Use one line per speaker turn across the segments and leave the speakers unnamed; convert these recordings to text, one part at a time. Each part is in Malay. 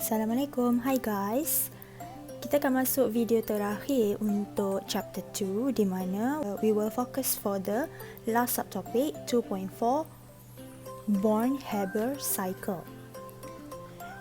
Assalamualaikum, hi guys. Kita akan masuk video terakhir untuk chapter 2 di mana we will focus for the last subtopic 2.4 Born-Haber cycle.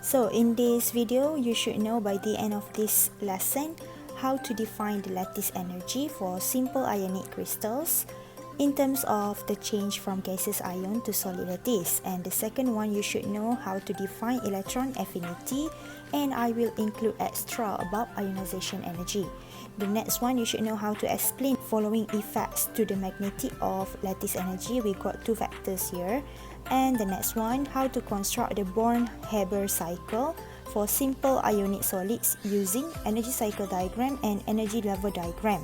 So in this video, you should know by the end of this lesson how to define the lattice energy for simple ionic crystals in terms of the change from gaseous ion to solid lattice. And the second one, you should know how to define electron affinity, and I will include extra about ionization energy. The next one, you should know how to explain following effects to the magnetic of lattice energy. We got two factors here. And the next one, how to construct the Born-Haber cycle for simple ionic solids using energy cycle diagram and energy level diagram.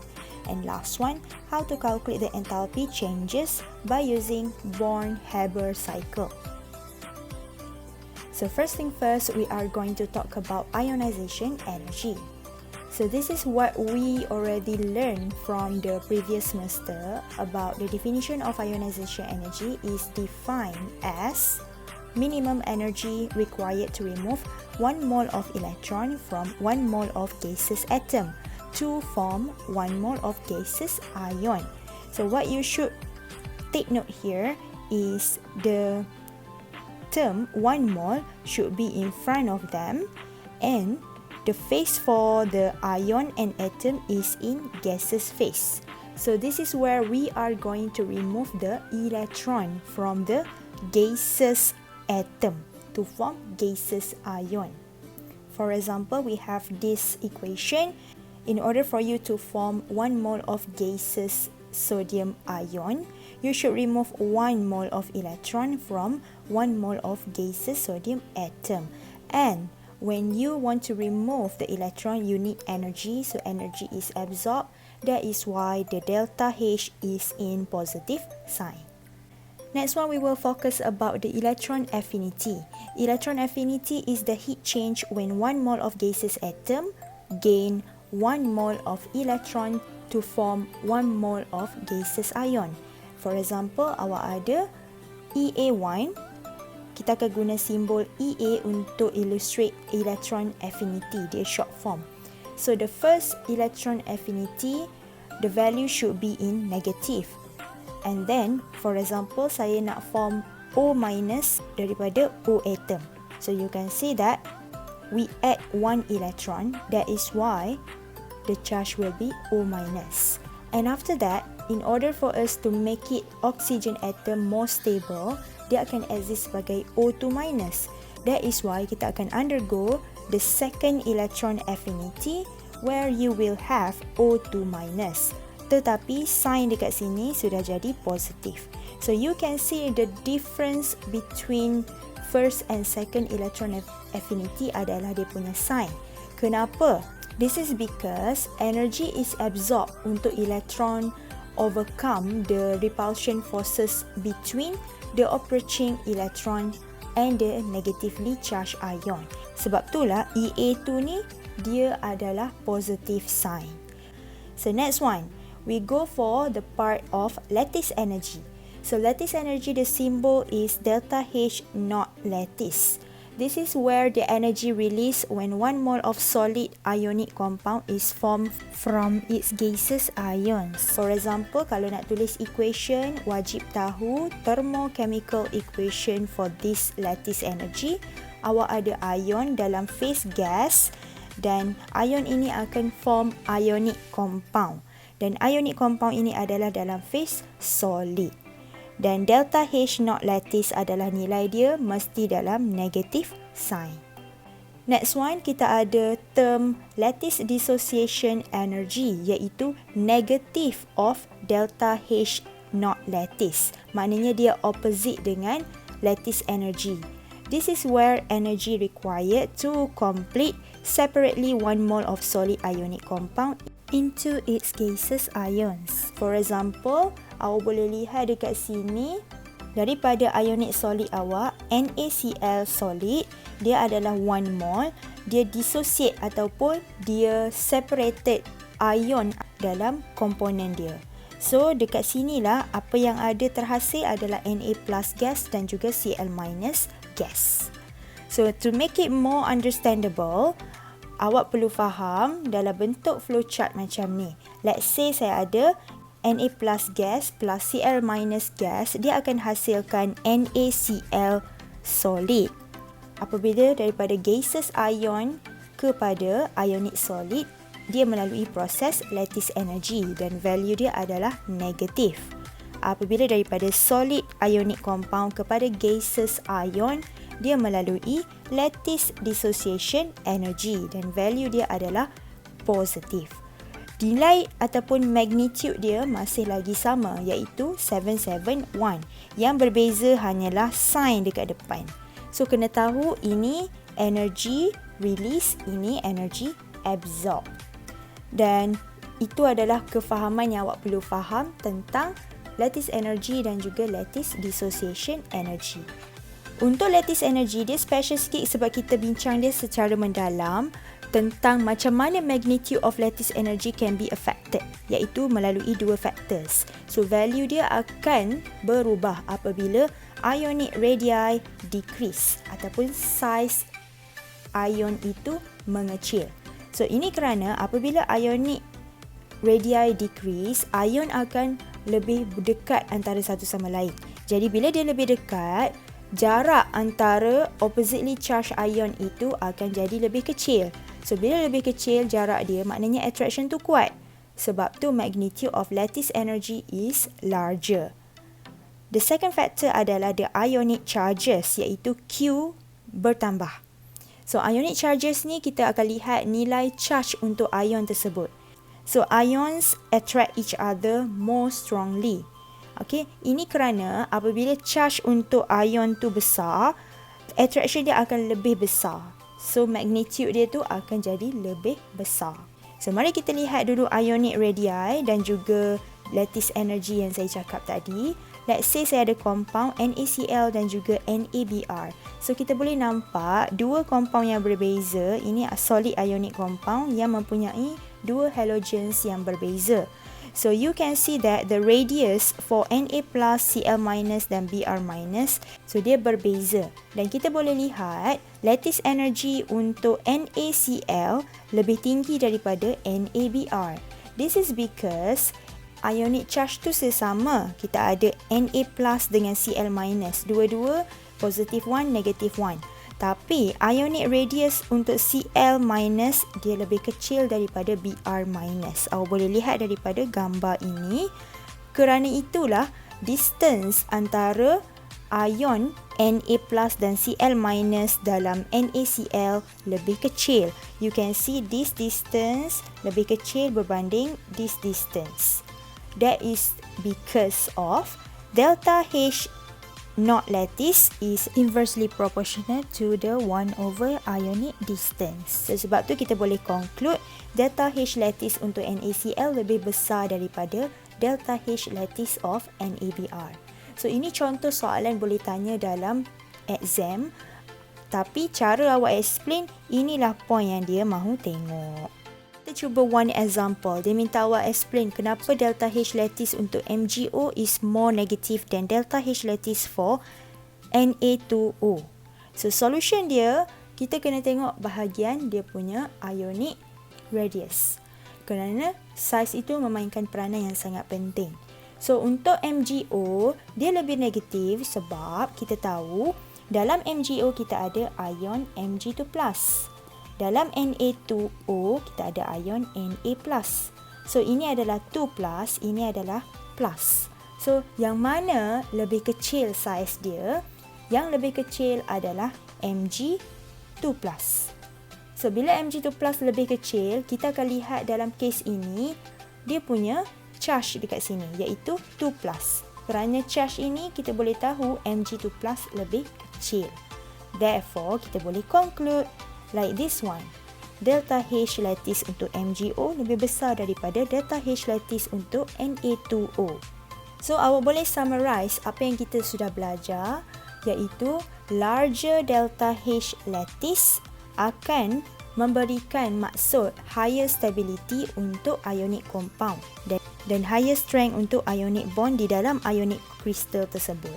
And last one, how to calculate the enthalpy changes by using Born-Haber cycle. So first thing first, we are going to talk about ionization energy. So this is what we already learned from the previous semester about the definition of ionization energy is defined as minimum energy required to remove 1 mole of electron from 1 mole of gaseous atom to form 1 mole of gaseous ion. So what you should take note here is the term 1 mole should be in front of them, and the phase for the ion and atom is in gaseous phase. So this is where we are going to remove the electron from the gaseous atom to form gaseous ion. For example, we have this equation. In order for you to form 1 mole of gaseous sodium ion, you should remove 1 mole of electron from 1 mole of gaseous sodium atom. And when you want to remove the electron, you need energy. So energy is absorbed. That is why the delta H is in positive sign. Next one, we will focus about the electron affinity. Electron affinity is the heat change when 1 mole of gaseous atom gain 1 mole of electron to form 1 mole of gaseous ion. For example, awak ada EA1. Kita akan guna simbol EA untuk illustrate electron affinity, dia short form. So the first electron affinity, the value should be in negative. And then, for example, saya nak form O minus daripada O atom. So you can see that we add 1 electron. That is why the charge will be O minus. And after that, in order for us to make it oxygen atom more stable, dia akan exist sebagai O2 minus. That is why kita akan undergo the second electron affinity where you will have O2 minus. Tetapi sign dekat sini sudah jadi positif. So you can see the difference between first and second electron affinity adalah dia punya sign. Kenapa? This is because energy is absorbed untuk electron overcome the repulsion forces between the approaching electron and the negatively charged ion. Sebab itulah EA2 ni dia adalah positive sign. So next one, we go for the part of lattice energy. So lattice energy, the symbol is delta H not lattice. This is where the energy released when 1 mole of solid ionic compound is formed from its gaseous ions. For example, kalau nak tulis equation, wajib tahu thermochemical equation for this lattice energy. Awak ada ion dalam phase gas dan ion ini akan form ionic compound. Dan ionic compound ini adalah dalam phase solid. Dan delta H not lattice adalah nilai dia mesti dalam negative sign. Next one, kita ada term lattice dissociation energy, iaitu negative of delta H not lattice. Maknanya dia opposite dengan lattice energy. This is where energy required to complete separately 1 mole of solid ionic compound into its gaseous ions. For example, awak boleh lihat dekat sini, daripada ionic solid awak, NaCl solid, dia adalah 1 mole, dia dissociate ataupun dia separated ion dalam komponen dia. So dekat sinilah apa yang ada terhasil adalah Na plus gas dan juga Cl minus gas. So to make it more understandable, awak perlu faham dalam bentuk flowchart macam ni. Let's say saya ada Na plus gas plus Cl minus gas, dia akan hasilkan NaCl solid. Apabila daripada gaseous ion kepada ionic solid, dia melalui proses lattice energy dan value dia adalah negatif. Apabila daripada solid ionic compound kepada gaseous ion, dia melalui lattice dissociation energy dan value dia adalah positif. Nilai ataupun magnitude dia masih lagi sama, iaitu 771. Yang berbeza hanyalah sign dekat depan. So kena tahu ini energy release, ini energy absorb. Dan itu adalah kefahaman yang awak perlu faham tentang lattice energy dan juga lattice dissociation energy. Untuk lattice energy, dia special sikit sebab kita bincang dia secara mendalam tentang macam mana magnitude of lattice energy can be affected, iaitu melalui dua factors. So value dia akan berubah apabila ionic radii decrease ataupun size ion itu mengecil. So ini kerana apabila ionic radii decrease, ion akan lebih dekat antara satu sama lain. Jadi bila dia lebih dekat, jarak antara oppositely charged ion itu akan jadi lebih kecil. So bila lebih kecil jarak dia, maknanya attraction tu kuat. Sebab tu magnitude of lattice energy is larger. The second factor adalah the ionic charges, iaitu Q bertambah. So ionic charges ni kita akan lihat nilai charge untuk ion tersebut. So ions attract each other more strongly. Okay, ini kerana apabila charge untuk ion tu besar, attraction dia akan lebih besar. So magnitude dia tu akan jadi lebih besar. So mari kita lihat dulu ionic radii dan juga lattice energy yang saya cakap tadi. Let's say saya ada compound NaCl dan juga NaBr. So kita boleh nampak dua compound yang berbeza. Ini solid ionic compound yang mempunyai dua halogens yang berbeza. So you can see that the radius for Na plus, Cl minus dan Br minus, so dia berbeza. Dan kita boleh lihat lattice energy untuk NaCl lebih tinggi daripada NaBr. This is because ionic charge tu sesama. Kita ada Na plus dengan Cl minus. Dua-dua positive 1, negative 1. Tapi ionic radius untuk Cl minus dia lebih kecil daripada Br minus. Awak boleh lihat daripada gambar ini. Kerana itulah distance antara ion Na plus dan Cl minus dalam NaCl lebih kecil. You can see this distance lebih kecil berbanding this distance. That is because of delta H not lattice is inversely proportional to the 1 over ionic distance. So, sebab tu kita boleh conclude delta H lattice untuk NaCl lebih besar daripada delta H lattice of NaBr. So ini contoh soalan boleh tanya dalam exam, tapi cara awak explain, inilah point yang dia mahu tengok. Kita cuba one example. Dia minta awak explain kenapa delta H lattice untuk MgO is more negative than delta H lattice for Na2O. So solution dia, kita kena tengok bahagian dia punya ionic radius. Kerana size itu memainkan peranan yang sangat penting. So untuk MgO, dia lebih negatif sebab kita tahu dalam MgO kita ada ion Mg2+. Dalam Na2O kita ada ion Na+. So ini adalah 2+, ini adalah plus. So yang mana lebih kecil saiz dia? Yang lebih kecil adalah Mg2+. So bila Mg2+ lebih kecil, kita akan lihat dalam kes ini dia punya charge dekat sini, iaitu 2+. Kerana charge ini kita boleh tahu Mg2+ lebih kecil. Therefore kita boleh conclude like this one. Delta H lattice untuk MgO lebih besar daripada delta H lattice untuk Na2O. So awak boleh summarize apa yang kita sudah belajar, iaitu larger delta H lattice akan memberikan maksud higher stability untuk ionic compound dan higher strength untuk ionic bond di dalam ionic crystal tersebut.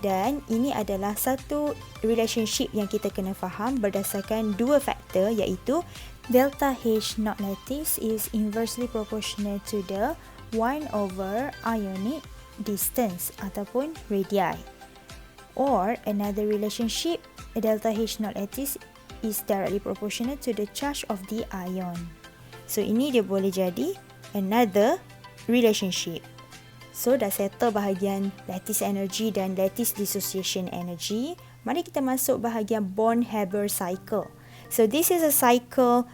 Dan ini adalah satu relationship yang kita kena faham berdasarkan dua faktor, iaitu delta H not lattice is inversely proportional to the 1 over ionic distance ataupun radii. Or another relationship, delta H not lattice is directly proportional to the charge of the ion. So ini dia boleh jadi another relationship. So dah settle bahagian lattice energy dan lattice dissociation energy. Mari kita masuk bahagian Born-Haber cycle. So this is a cycle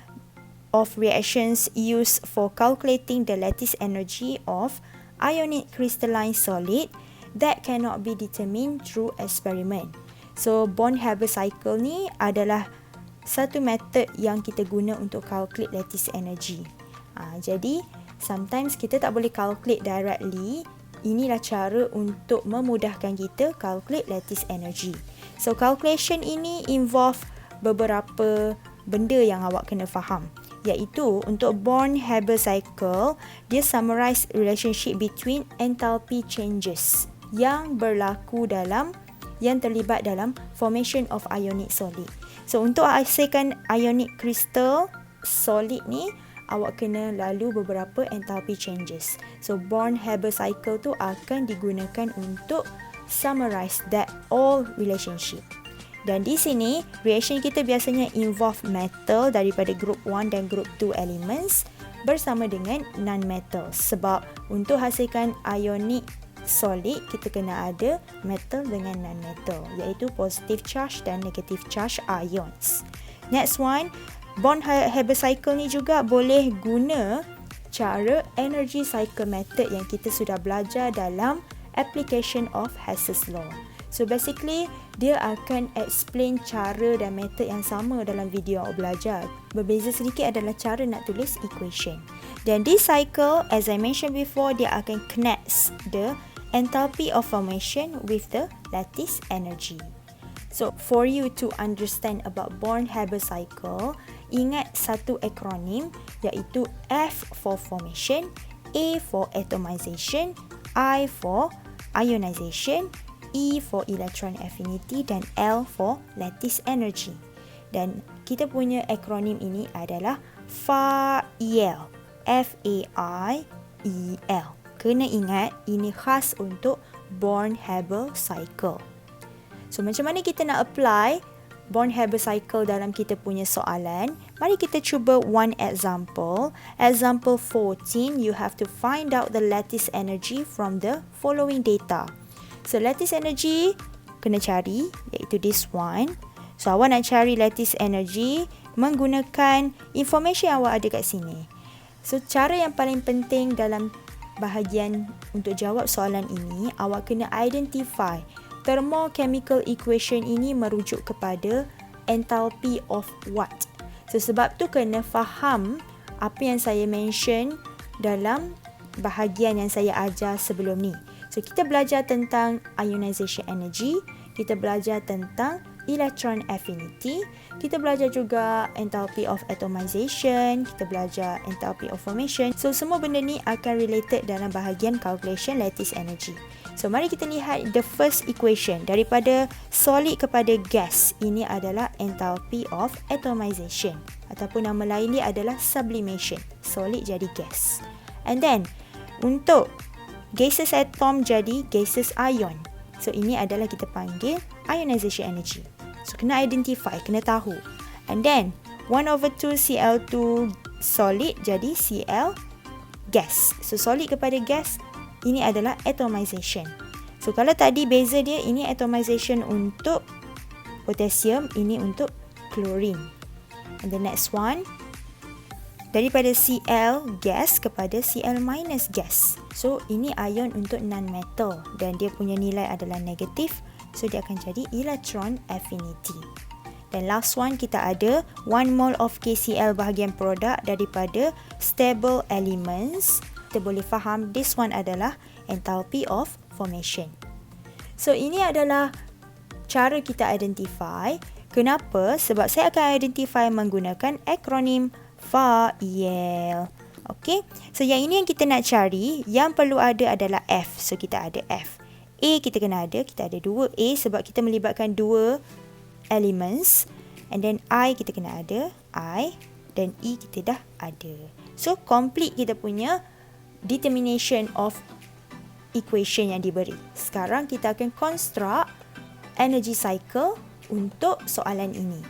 of reactions used for calculating the lattice energy of ionic crystalline solid that cannot be determined through experiment. So Born-Haber cycle ni adalah satu method yang kita guna untuk calculate lattice energy. Jadi sometimes kita tak boleh calculate directly. Inilah cara untuk memudahkan kita calculate lattice energy. So calculation ini involve beberapa benda yang awak kena faham, iaitu untuk Born-Haber cycle, dia summarize relationship between enthalpy changes yang terlibat dalam formation of ionic solid. So untuk hasilkan ionic crystal solid ni, awak kena lalu beberapa enthalpy changes. So Born-Haber cycle tu akan digunakan untuk summarize that all relationship. Dan di sini, reaction kita biasanya involve metal daripada group 1 dan group 2 elements bersama dengan non-metal. Sebab untuk hasilkan ionic solid, kita kena ada metal dengan non-metal, iaitu positive charge dan negative charge ions. Next one, Born-Haber cycle ni juga boleh guna cara energy cycle method yang kita sudah belajar dalam application of Hess's law. So basically, dia akan explain cara dan method yang sama dalam video yang belajar. Berbeza sedikit adalah cara nak tulis equation. Dan this cycle, as I mentioned before, dia akan connect the enthalpy of formation with the lattice energy. So for you to understand about Born-Haber cycle, ingat satu akronim, iaitu F for formation, A for atomization, I for ionization, E for electron affinity dan L for lattice energy. Dan kita punya akronim ini adalah FAIEL. F-A-I-E-L. Kena ingat, ini khas untuk Born-Haber cycle. So macam mana kita nak apply Born-Haber cycle dalam kita punya soalan? Mari kita cuba one example. Example 14, you have to find out the lattice energy from the following data. So lattice energy kena cari, iaitu this one. So awak nak cari lattice energy menggunakan information yang awak ada kat sini. So cara yang paling penting dalam bahagian untuk jawab soalan ini, awak kena identify thermochemical equation ini merujuk kepada enthalpy of what. So sebab tu kena faham apa yang saya mention dalam bahagian yang saya ajar sebelum ni. So kita belajar tentang ionization energy, kita belajar tentang electron affinity, kita belajar juga enthalpy of atomization, kita belajar enthalpy of formation. So semua benda ni akan related dalam bahagian calculation lattice energy. So mari kita lihat the first equation daripada solid kepada gas. Ini adalah enthalpy of atomization ataupun nama lain dia adalah sublimation. Solid jadi gas. And then untuk gaseous atom jadi gaseous ion. So ini adalah kita panggil ionization energy. So kena identify, kena tahu. And then 1/2 Cl2 solid jadi Cl gas. So solid kepada gas, ini adalah atomization. So kalau tadi beza dia, ini atomization untuk potassium, ini untuk chlorine. And the next one, daripada Cl gas kepada Cl minus gas. So ini ion untuk non-metal dan dia punya nilai adalah negatif. So dia akan jadi electron affinity. Dan last one, kita ada 1 mole of KCl bahagian produk daripada stable elements. Kita boleh faham this one adalah enthalpy of formation. So ini adalah cara kita identify. Kenapa? Sebab saya akan identify menggunakan akronim FAIEL. Okay, so yang ini yang kita nak cari, yang perlu ada adalah F. So kita ada F. A kita kena ada, kita ada 2A sebab kita melibatkan 2 elements. And then I kita kena ada, I, dan E kita dah ada. So complete kita punya determination of equation yang diberi. Sekarang kita akan construct energy cycle untuk soalan ini.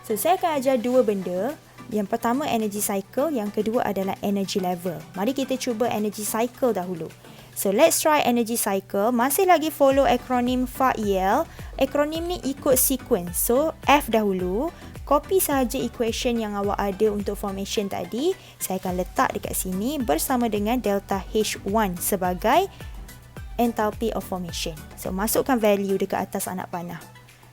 So saya akan ajar dua benda. Yang pertama energy cycle, yang kedua adalah energy level. Mari kita cuba energy cycle dahulu. So let's try energy cycle. Masih lagi follow akronim FAIL. Akronim ni ikut sequence. So F dahulu. Copy sahaja equation yang awak ada untuk formation tadi. Saya akan letak dekat sini bersama dengan delta H1 sebagai enthalpy of formation. So masukkan value dekat atas anak panah.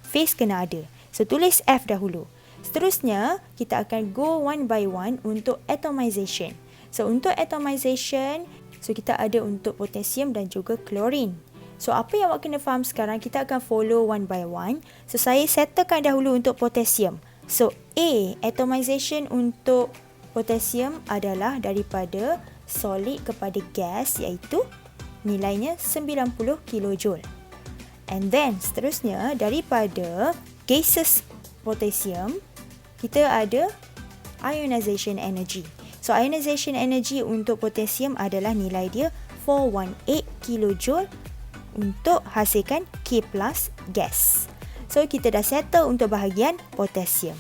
Phase kena ada. So tulis F dahulu. Seterusnya, kita akan go one by one untuk atomization. So, untuk atomization, kita ada untuk potasium dan juga klorin. So, apa yang awak kena faham sekarang, kita akan follow one by one. So, saya settlekan dahulu untuk potasium. So, A, atomization untuk potasium adalah daripada solid kepada gas, iaitu nilainya 90 kJ. And then, seterusnya, daripada gaseous potassium, kita ada ionization energy. So, ionization energy untuk potassium adalah nilai dia 418 kJ untuk hasilkan K plus gas. So, kita dah settle untuk bahagian potassium.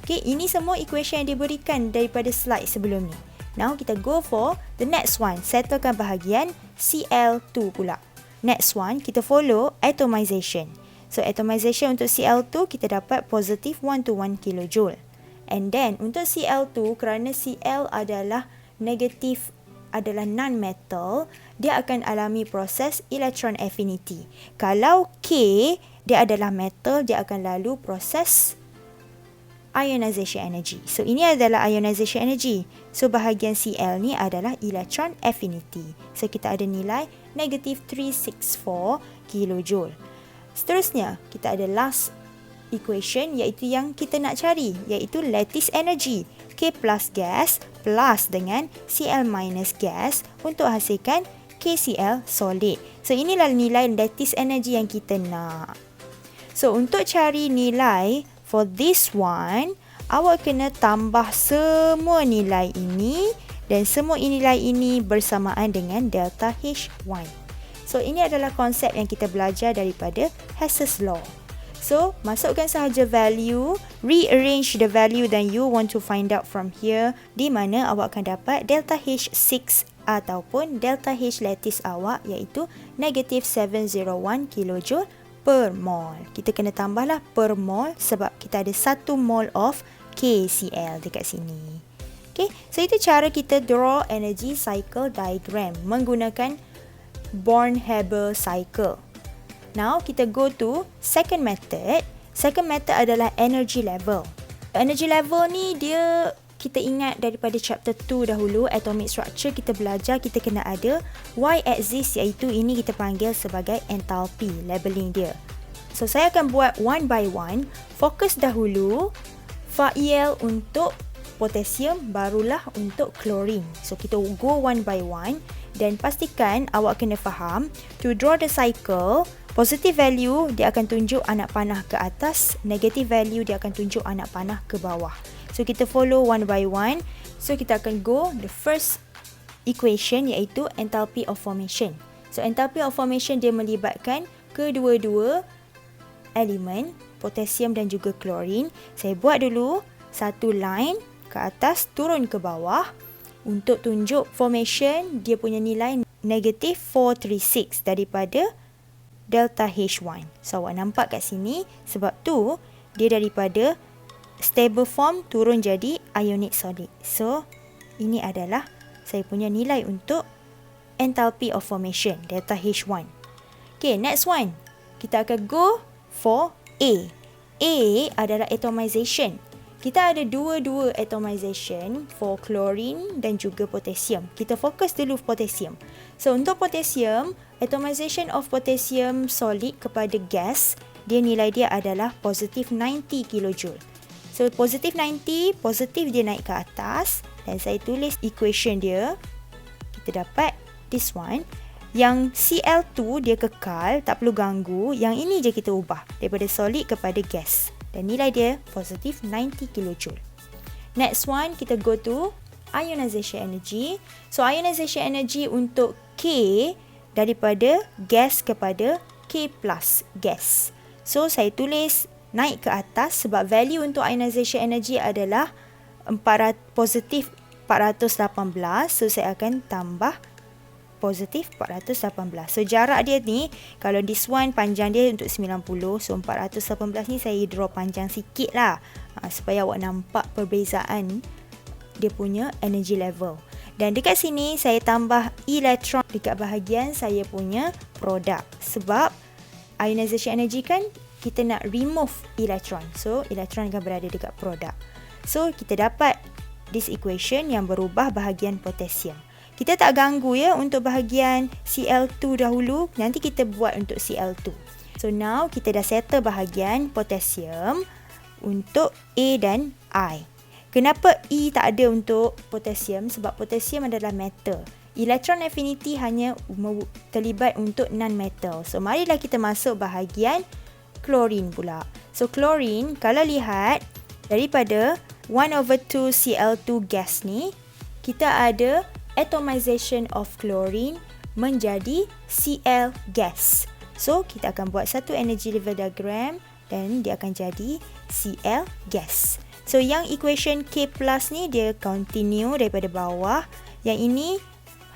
Okay, ini semua equation yang diberikan daripada slide sebelum ni. Now, kita go for the next one. Settlekan bahagian Cl2 pula. Next one, kita follow atomization. So, atomization untuk Cl2 kita dapat positif 1 to 1 kJ. And then, untuk Cl2, kerana Cl adalah negatif, adalah non-metal, dia akan alami proses electron affinity. Kalau K, dia adalah metal, dia akan lalu proses ionization energy. So, ini adalah ionization energy. So, bahagian Cl ni adalah electron affinity. So, kita ada nilai negatif 364 kJ. Seterusnya, kita ada last equation iaitu yang kita nak cari, iaitu lattice energy. K plus gas plus dengan Cl minus gas untuk hasilkan KCl solid. So, inilah nilai lattice energy yang kita nak. So, untuk cari nilai for this one, awak kena tambah semua nilai ini dan semua nilai ini bersamaan dengan delta H1. So, ini adalah konsep yang kita belajar daripada Hess's Law. So, masukkan sahaja value, rearrange the value that you want to find out from here, di mana awak akan dapat delta H6 ataupun delta H lattice awak iaitu negatif 701 kJ per mol. Kita kena tambahlah per mol sebab kita ada 1 mol of KCl dekat sini. Okay, so itu cara kita draw energy cycle diagram menggunakan Born-Haber cycle. Now, kita go to second method. Second method adalah energy level. Energy level ni kita ingat daripada chapter 2 dahulu, atomic structure kita belajar, kita kena ada y-axis iaitu ini kita panggil sebagai enthalpy, labeling dia. So, saya akan buat one by one. Fokus dahulu FAIL untuk potasium, barulah untuk klorin. So, kita go one by one. Dan pastikan awak kena faham, to draw the cycle, positive value dia akan tunjuk anak panah ke atas, negative value dia akan tunjuk anak panah ke bawah. So, kita follow one by one. So, kita akan go the first equation iaitu enthalpy of formation. So, enthalpy of formation dia melibatkan kedua-dua elemen, potasium dan juga klorin. Saya buat dulu satu line ke atas, turun ke bawah. Untuk tunjuk formation, dia punya nilai negatif 436 daripada delta H1. So, awak nampak kat sini, sebab tu dia daripada stable form turun jadi ionic solid. So, ini adalah saya punya nilai untuk enthalpy of formation, delta H1. Okay, next one. Kita akan go for A. A adalah atomization. Kita ada dua-dua atomization for chlorine dan juga potassium. Kita fokus dulu potassium. So, untuk potassium, atomization of potassium solid kepada gas, nilai dia adalah positif 90 kJ. So, positif 90, positif dia naik ke atas. Dan saya tulis equation dia. Kita dapat this one. Yang Cl2 dia kekal, tak perlu ganggu. Yang ini je kita ubah daripada solid kepada gas. Dan nilai dia positif 90 kJ. Next one, kita go to ionization energy. So ionization energy untuk K daripada gas kepada K plus gas. So saya tulis naik ke atas sebab value untuk ionization energy adalah positif 418. So saya akan tambah positif 418. So jarak dia ni, kalau this one panjang dia untuk 90. So 418 ni saya draw panjang sikit lah. Supaya awak nampak perbezaan dia punya energy level. Dan dekat sini saya tambah elektron dekat bahagian saya punya produk. Sebab ionization energy kan kita nak remove elektron. So elektron akan berada dekat produk. So kita dapat this equation yang berubah bahagian potasium. Kita tak ganggu ya untuk bahagian Cl2 dahulu. Nanti kita buat untuk Cl2. So now kita dah settle bahagian potasium untuk A dan I. Kenapa E tak ada untuk potasium? Sebab potasium adalah metal. Electron affinity hanya terlibat untuk non-metal. So marilah kita masuk bahagian klorin pula. So klorin, kalau lihat daripada 1/2 Cl2 gas ni, kita ada atomization of chlorine menjadi Cl gas. So kita akan buat satu energy level diagram dan dia akan jadi Cl gas. So yang equation K plus ni dia continue daripada bawah. Yang ini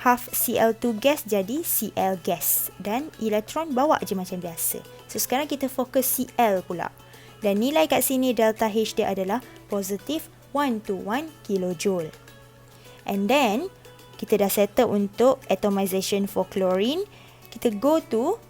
half Cl2 gas jadi Cl gas. Dan elektron bawa je macam biasa. So sekarang kita fokus Cl pula. Dan nilai kat sini delta H dia adalah positif 121 kJ. And then kita dah settle untuk atomization for chlorine. Kita go to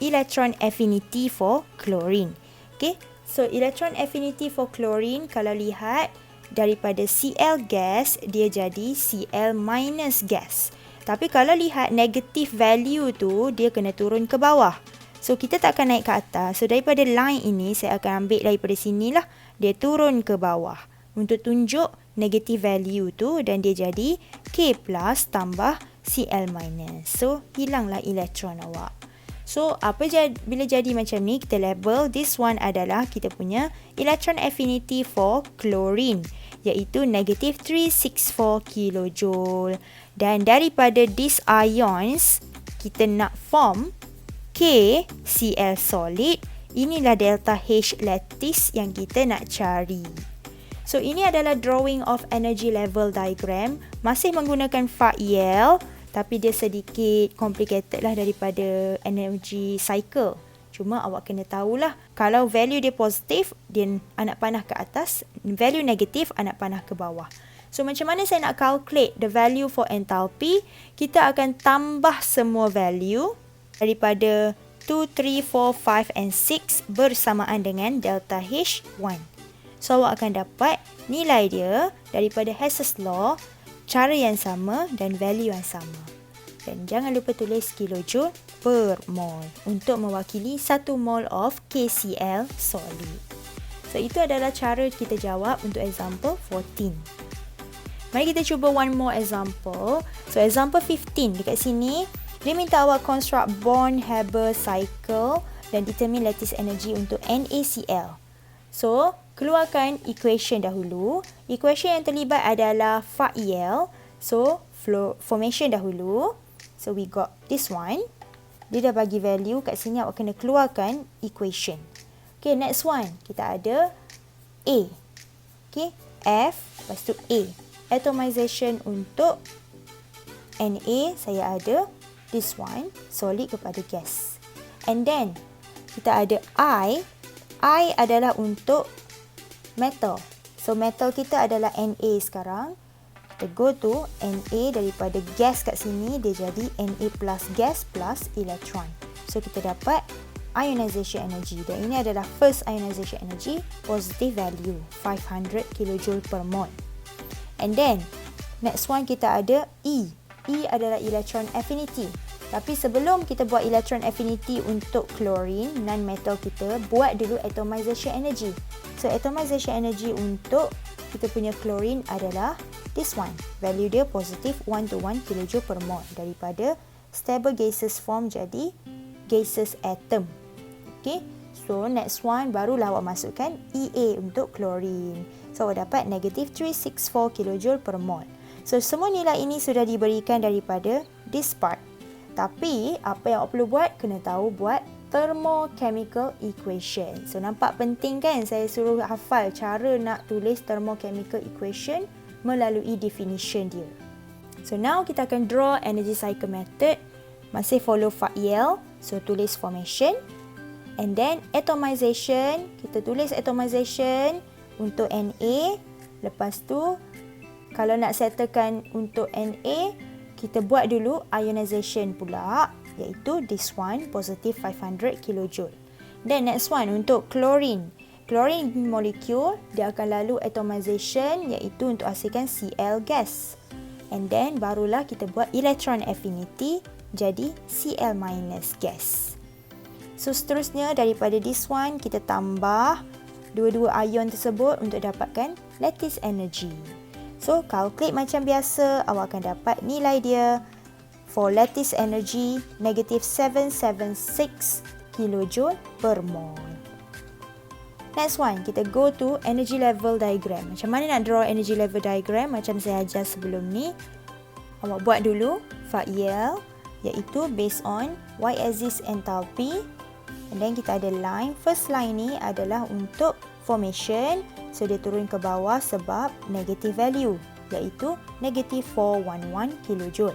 electron affinity for chlorine. Okay. So electron affinity for chlorine, kalau lihat daripada Cl gas dia jadi Cl minus gas. Tapi kalau lihat negative value tu dia kena turun ke bawah. So kita tak akan naik ke atas. So daripada line ini saya akan ambil daripada sinilah dia turun ke bawah untuk tunjuk negative value tu dan dia jadi K plus tambah Cl minus. So hilanglah elektron awak. So, bila jadi macam ni, kita label this one adalah kita punya electron affinity for chlorine, iaitu negative 364 kJ. Dan daripada these ions, kita nak form KCl solid. Inilah delta H lattice yang kita nak cari. So, ini adalah drawing of energy level diagram. Masih menggunakan FAIL. Tapi dia sedikit complicated lah daripada energy cycle. Cuma awak kena tahulah, kalau value dia positif, dia anak panah ke atas. Value negatif, anak panah ke bawah. So macam mana saya nak calculate the value for enthalpy? Kita akan tambah semua value daripada 2, 3, 4, 5 and 6 bersamaan dengan delta H1. So awak akan dapat nilai dia daripada Hess's law, cara yang sama dan value yang sama. Dan jangan lupa tulis kilojoule per mol untuk mewakili 1 mol of KCl solid. So itu adalah cara kita jawab untuk example 14. Mari kita cuba one more example. So example 15 dekat sini dia minta awak construct Born-Haber cycle dan determine lattice energy untuk NaCl. So keluarkan equation dahulu. Equation yang terlibat adalah FAIL. So, formation dahulu. So, we got this one. Dia dah bagi value. Kat sini awak kena keluarkan equation. Okay, next one. Kita ada A. Okay, F. Lepas tu A. Atomization untuk Na. Saya ada this one. Solid kepada gas. And then, kita ada I. I adalah untuk metal. So metal kita adalah Na sekarang. Kita go to Na daripada gas kat sini dia jadi Na plus gas plus elektron. So kita dapat ionization energy dan ini adalah first ionization energy, positive value 500 kJ per mol. And then next one kita ada E. E adalah electron affinity. Tapi sebelum kita buat electron affinity untuk chlorine, non-metal kita, buat dulu atomization energy. So, atomization energy untuk kita punya chlorine adalah this one. Value dia positif 1 to 1 kJ per mol daripada stable gases form jadi gaseous atom. Okay, so next one barulah awak masukkan EA untuk klorin. So awak dapat negative 364 kJ per mol. So semua nilai ini sudah diberikan daripada this part. Tapi apa yang awak perlu buat, kena tahu buat thermochemical equation. So nampak penting kan saya suruh hafal cara nak tulis thermochemical equation melalui definition dia. So now kita akan draw energy cycle method. Masih follow Fa-Yel. So tulis formation. And then atomization. Kita tulis atomization untuk Na. Lepas tu kalau nak settlekan untuk Na, kita buat dulu ionization pula, iaitu this one, positive 500 kJ. Then next one untuk chlorine. Chlorine molecule, dia akan lalu atomization, iaitu untuk hasilkan Cl gas. And then barulah kita buat electron affinity, jadi Cl minus gas. So seterusnya daripada this one, kita tambah dua-dua ion tersebut untuk dapatkan lattice energy. So, calculate macam biasa, awak akan dapat nilai dia for lattice energy negative 776 kJ per mol. Next one, kita go to energy level diagram. Macam mana nak draw energy level diagram macam saya ajar sebelum ni? Awak buat dulu Fa-Yel, iaitu based on y-axis enthalpy. And then kita ada line. First line ni adalah untuk formation. So dia turun ke bawah sebab negative value, iaitu negative 411 kJ.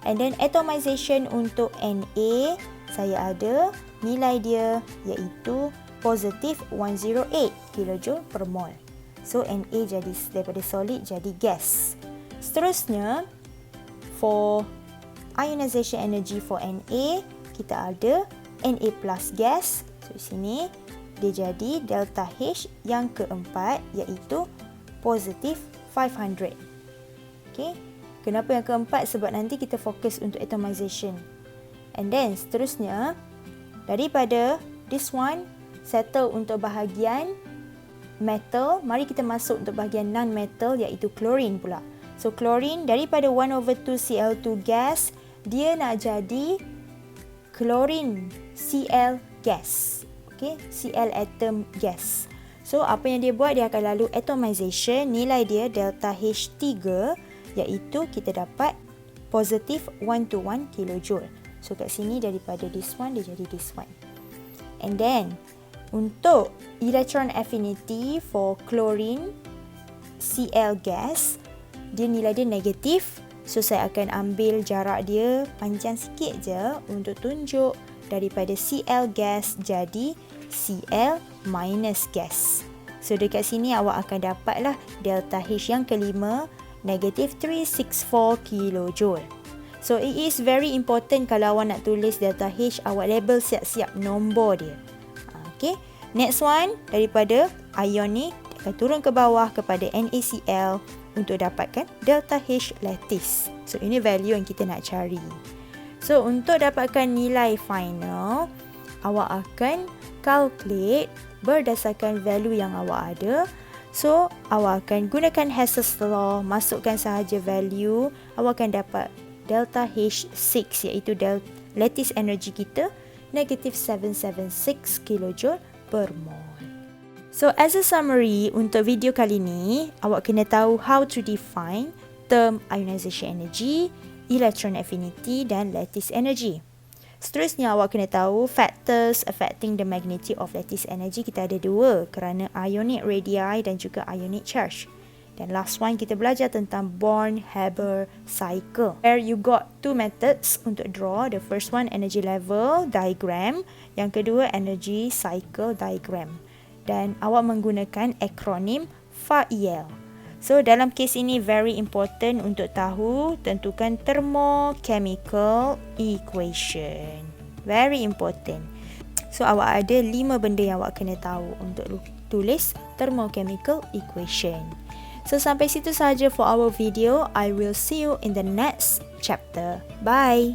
And then atomization untuk Na, saya ada nilai dia iaitu positive 108 kJ per mol. So Na jadi daripada solid jadi gas. Seterusnya for ionization energy for Na, kita ada Na plus gas. So di sini dia jadi delta H yang keempat, iaitu positive 500. Okay. Kenapa yang keempat? Sebab nanti kita fokus untuk atomization. And then seterusnya daripada this one settle untuk bahagian metal, mari kita masuk untuk bahagian non-metal, iaitu chlorine pula. So chlorine daripada 1/2 Cl2 gas, dia nak jadi chlorine Cl gas. Okay, Cl atom gas. So apa yang dia buat, dia akan lalu atomization, nilai dia delta H3, iaitu kita dapat positive 121 kJ. So kat sini daripada this one dia jadi this one. And then untuk electron affinity for chlorine Cl gas, dia nilai dia negatif. So saya akan ambil jarak dia panjang sikit je untuk tunjuk daripada Cl gas jadi Cl minus gas. So dekat sini awak akan dapatlah delta H yang kelima, negative 364 kJ. So it is very important kalau awak nak tulis delta H, awak label siap-siap nombor dia. Okay. Next one, daripada ion ni akan turun ke bawah kepada NaCl untuk dapatkan delta H lattice. So ini value yang kita nak cari. So untuk dapatkan nilai final, awak akan calculate berdasarkan value yang awak ada. So awak akan gunakan Hess's law, masukkan sahaja value, awak akan dapat delta H6, iaitu lattice energy kita negative 776 kJ per mol. So as a summary untuk video kali ni, awak kena tahu how to define term ionization energy, electron affinity dan lattice energy. Seterusnya awak kena tahu factors affecting the magnitude of lattice energy. Kita ada dua, kerana ionic radii dan juga ionic charge. Dan last one kita belajar tentang Born-Haber cycle, where you got two methods untuk draw. The first one energy level diagram, yang kedua energy cycle diagram. Dan awak menggunakan akronim Fa-Yel. So dalam kes ini very important untuk tahu tentukan thermochemical equation. Very important. So awak ada 5 benda yang awak kena tahu untuk tulis thermochemical equation. So sampai situ sahaja for our video. I will see you in the next chapter. Bye.